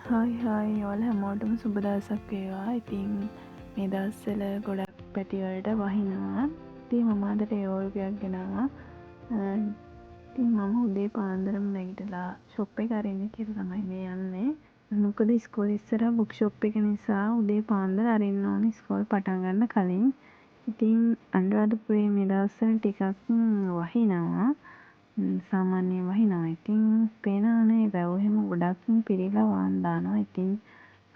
Hi ඔයාලා හැමෝටම සුබ දවසක් වේවා. ඉතින් මේ දවස්වල ගොඩක් පැටි වලට වහිනවා. ඉතින් මම අද ටේවල් එකක් ගෙනාවා. ඉතින් මම උදේ පාන්දරම නැගිටලා ෂොප් එක අරින්න කියලා තමයි මේ යන්නේ. මොකද ඉස්කෝලේ ඉස්සරහා බුක් ෂොප් එක නිසා උදේ පාන්දර අරින්න ඕනේ ඉස්කෝලේ පටන් ගන්න කලින්. ඉතින් අනුරාධපුරේ මේ දවස්වල ටිකක් වහිනවා. සාමාන්‍යයෙන් වහිනවා. ඉතින් පේනවනේ වැව් එහෙම ගොඩක් පිරීලා වාන් දානවා. ඉතින්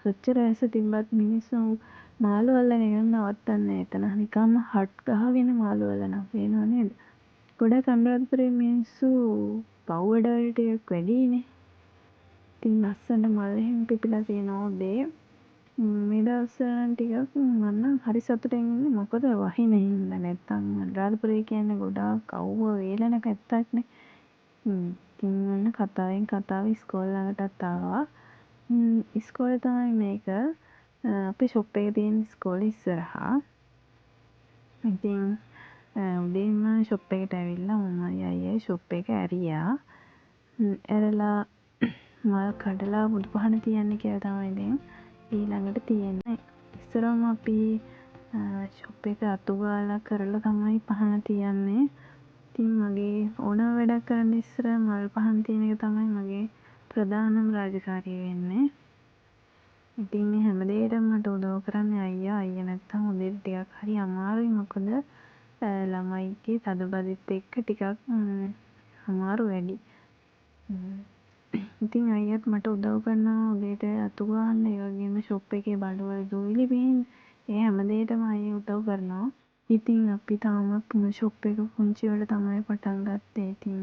කොච්චර ඇස තිබ්බත් මිනිස්සු මාළු අල්ලන එක නවත්තන්නේ නැහැ. එතන නිකම්ම හට් ගහගෙන මාළු අල්ලනවා. පේනව නේද? ගොඩක් අනුරාධපුරේ මිනිස්සු පව් වැඩ වලට ටිකක් වැඩිනේ. ඉතින් ලස්සන මල් එහෙම පිපිලා තියෙනවා උදේ. මේ දවස්වල නම් ටිකක් මම නම් හරි සතුටින් ඉන්නේ. මොකද වහින හින්දා. නැත්තම් අනුරාධපුරේ කියන්නේ ගොඩාක් අවුව වේලෙන පැත්තක්නේ. ඉතින් ඔන්න කතාවෙන් කතාව ඉස්කෝලේ ළඟටත් ආවා. ඉස්කෝලේ තමයි මේක. අපේ ෂොප් එක තියෙන ඉස්කෝලේ ඉස්සරහා. ඉතින් උදේම ෂොප් එකට ඇවිල්ලා මමයි අයියයි ෂොප් එක ඇරියා. ඇරලා මල් කඩලා බුදු පහන තියන්න කියලා තමයි ඉතින් ඊළඟට තියෙන්නේ. ඉස්සරම අපි ෂොප් එක අතු ගාලා කරලා තමයි පහන තියන්නේ. ඉතින් මගේ ඕනම වැඩක් කරන්න ඉස්සර මල් පහන් තියන එක තමයි මගේ ප්‍රධානම රාජකාරිය වෙන්නේ. ඉතින් මේ හැම දෙයකටම මට උදව් කරන්නේ අයියා. අයියා නැත්තම් උදේට ටිකක් හරි අමාරුයි. මොකද ළමයිගේ තදබදිත් එක්ක ටිකක් අමාරු වැඩි. ඉතින් අයියත් මට උදව් කරනවා උදේට අතු ගහන්න. ඒ වගේම ෂොප් එකේ බඩුවල දූවිලි බිහින්න. ඒ හැම දෙයකටම අයියා උදව් කරනවා. ඉතින් අපි තාම ෂොප් එක පුංචි වල තමයි පටන් ගත්තේ. ඉතින්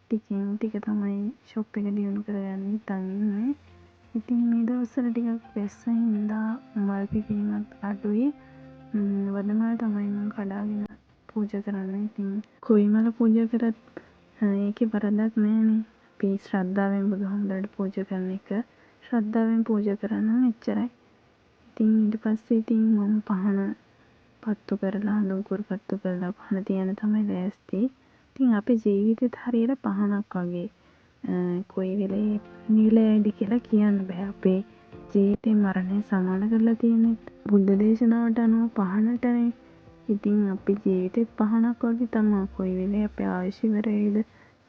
ටිකෙන් ටික තමයි ෂොප් එක දියුණු කරගන්න හිතන් ඉන්නේ. ඉතින් මේ දවස්වල ටිකක් වැස්ස හින්දා මල් පිපීමත් අඩුයි. වඩමල් තමයි මම කඩාගෙන පූජා කරන්නේ. ඉතින් කොයි මල පූජා කරත් ඒකේ වරදක් නෑනේ. අපි ශ්‍රද්ධාවෙන් බුදුහාමුදුරට පූජා කරන එක ශ්‍රද්ධාවෙන් පූජා කරනවා එච්චරයි. ඉතින් ඊට පස්සේ ඉතින් මම පහන පත්තු කරලා අඳුන්කුරු පත්තු කරලා පහන තියන්න තමයි ලෑස්ති. ඉතින් අපේ ජීවිතේත් හරියට පහනක් වගේ. කොයි වෙලේ නිලයිද කියලා කියන්න බෑ. අපේ ජීවිතේ මරණය සමාන කරලා තියෙන්නේ බුද්ධ දේශනාවට අනුව පහනටනේ. ඉතින් අපේ ජීවිතේත් පහනක් වගේ තමයි. කොයි වෙලේ අපේ ආයුෂ ඉවර වෙයිද,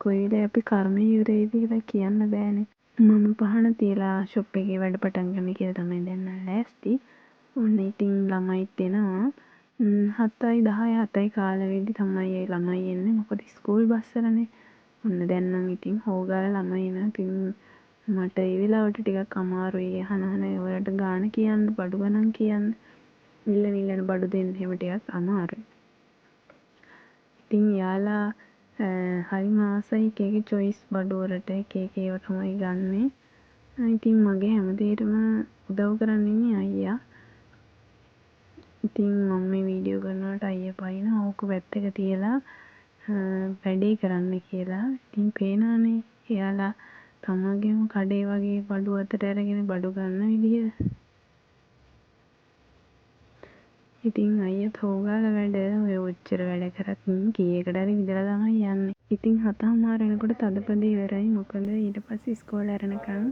කොයි වෙලේ අපේ කර්මය ඉවර වෙයිද කියලා කියන්න බෑනේ. මම පහන තියලා ෂොප් එකේ වැඩ පටන් ගන්න කියලා තමයි දැන් ලෑස්ති. ඔන්න ඉතින් ළමයිත් එනවා. 7යි 10යි 7යි කාල වෙද්දි තමයි ඒ ළමයි එන්නේ. මොකද ස්කූල් බස් වලනේ. ඔන්න දැන් නම් ඉතින් හොගාලා ළමයි එනවා. ඉතින් මට ඒ වෙලාවට ටිකක් අමාරුයි. අහන ඒවලට ගාන කියන්න, බඩු ගණන් කියන්න. ඉල්ලන බඩු දෙන්න එහෙම ටිකක් අමාරුයි. ඉතින් යාලා හරිම ආසයි එක එක choice බඩු වලට එක එක ඒවා තමයි ගන්නෙ. ඉතින් මගේ හැම දෙයකටම උදව් කරන්න ඉන්නේ අයියා. ඉතින් මම මේ වීඩියෝ කරනකොට අයියා පයින්නවා ඕක පැත්තක තියලා වැඩේ කරන්න කියලා. ඉතින් පේනවනේ එයාලා තමගේම කඩේ වගේ බඩු අතට අරගෙන බඩු ගන්න විදිය. ඉතින් අයියත් හොගාලා වැඩ ඔය ඔච්චර වැඩ කරත් කීයකට හරි විදලා තමයි යන්නේ. ඉතින් 7:00 වෙනකොට තදබද ඉවරයි. මොකද ඊට පස්සේ ඉස්කෝලේ යනකම්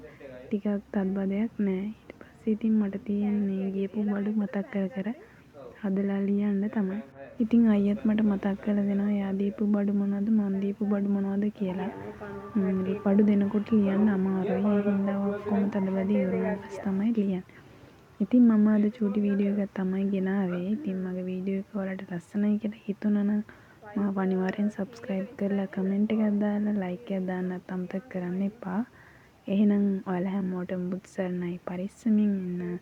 ටිකක් තදබදයක් නෑ. ඊට පස්සේ ඉතින් මට තියෙන්නේ ගියපු බඩු මතක් කර හදලා ලියන්න තමයි. ඉතින් අයියත් මට මතක් කරලා දෙනවා එයා දීපු බඩු මොනවද මං දීපු බඩු මොනවද කියලා. බඩු දෙනකොට ලියන්න අමාරුයි. ඒ හින්දා ඔක්කොම තදබද ඉවරුනට පස්සේ තමයි ලියන්නේ. ඉතින් මම අද චූටි වීඩියෝ එකක් තමයි ගෙනාවේ. ඉතින් මගේ වීඩියෝ එක ඔයාලට ලස්සනයි කියලා හිතුණා නම් මාව අනිවාර්යෙන් subscribe කරලා comment එකක් දාලා like එකක් දාන්නත් අමතක කරන්න එපා. එහෙනම් ඔයාලා හැමෝටම බුදු සරණයි. පරිස්සමින් ඉන්න.